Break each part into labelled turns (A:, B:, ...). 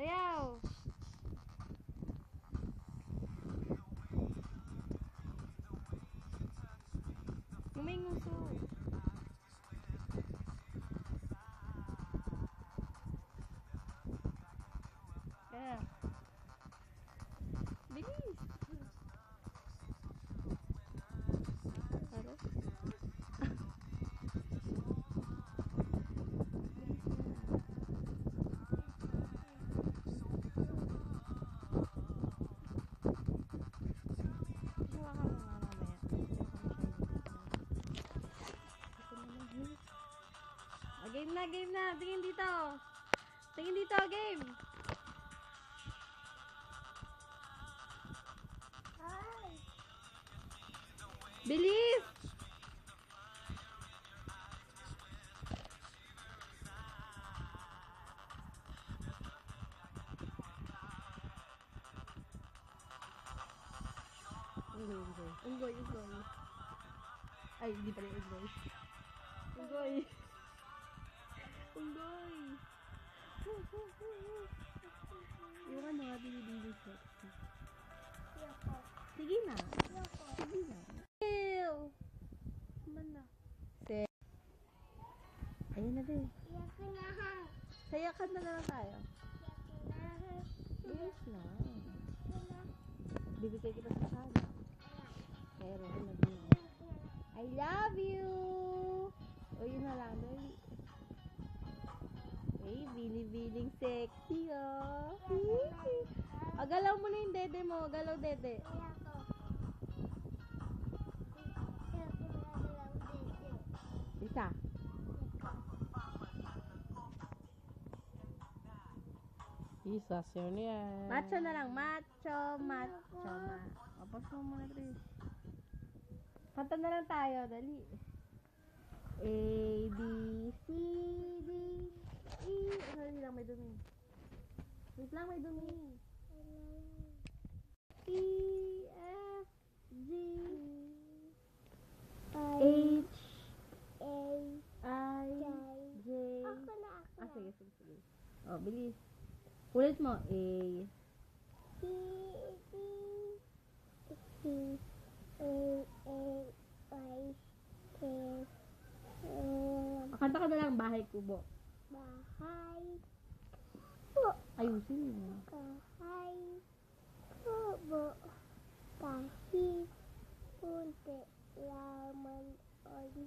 A: Sayaw! May nguso. Kaya. Bilis! Para? Game na. Tingin dito. Tingin dito, game.
B: Hi.
A: Bilis! Unggoy. Ay, hindi pala unggoy. Unggoy. Yung ano nga, binibilis ko. Sige na. Ew! Kuman na. Ayun na din. Sayakan na lang tayo. Bilis na. Bibigay kita sa sana. Pero, I love you! O, yun na lang. Ay, binibiling sexy, oh. Galaw mo na yung dede mo. Galaw, dede. Isa.
C: Isa, sir niya.
A: Macho na lang. Macho. Apos mo muna, Chris. Kanta na lang tayo. Dali. A, B, C, D, E. Ano lang, may dumi. Wait lang, may dumi. E, F, G, H, I, J. Sige. Oh, bilis. Ulit mo. A, kanta ka na lang, bahay kubo.
B: Bahay.
A: Ayusin mo.
B: Bahay. Kubo. Kahit punti laman on.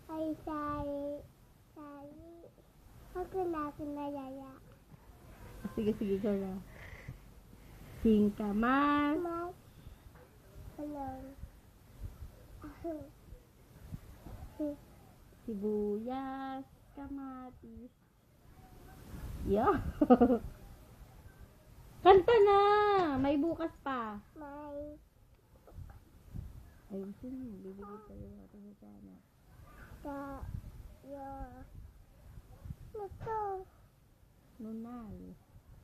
B: Ay, sari. Ako na kinayaya.
A: Sige, ikaw na. Singkamas.
B: Mas. Hello.
A: Sibuyas. Kamatis. Yo. Kanta na! May bukas pa.
B: May.
A: Ayusin mo. Bibigay tayo ito sa sana.
B: Ito.
A: Nunal.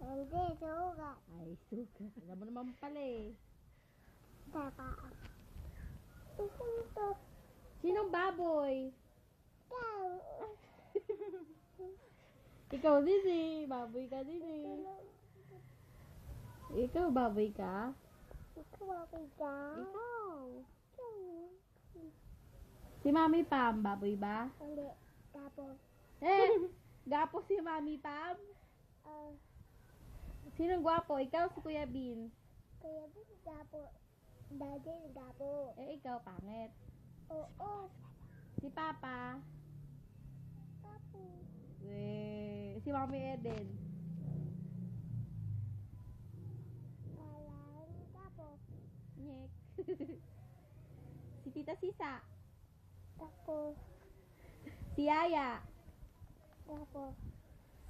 B: Hindi, sugat.
A: Ay, suka. Alam mo naman pala eh.
B: Tapa. Ito.
A: Sinong baboy?
B: Ikaw.
A: Ikaw din eh. Baboy ka din eh. Ikaw, baboy ka?
B: Ikaw ako ka.
A: Ikaw. Si Mami Pam, baboy ba?
B: Hindi. Tapos.
A: Gapo si Mami Pam? Sinong gwapo? Ikaw, si Kuya Bean?
B: Kaya ba gapo? Daddy, gapo.
A: Ikaw, pangit.
B: Oo.
A: Si Papa?
B: Gapo.
A: Si Mami Eden?
B: Walang gapo.
A: Nyek. Si Tita Sisa?
B: Gapo.
A: Si Yaya?
B: Gapo.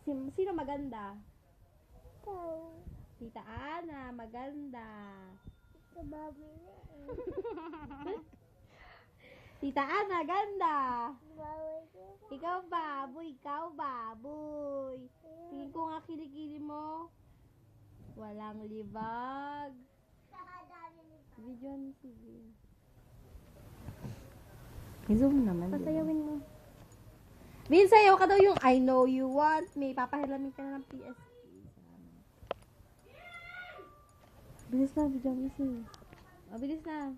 A: Sino maganda?
B: Ikaw.
A: Tita Ana, maganda.
B: Kababi na eh.
A: Tita Ana, ganda.
B: Bawal ko.
A: Ikaw baboy. Tingin ko nga kilikili mo. Walang libag. Video mo, sige. I-zoom naman.
B: Pasayawin mo.
A: Bin, sayaw ka daw yung I know you want me. Papahilamin ka na ng PSP. Bilis na, bilis na. Bilis na.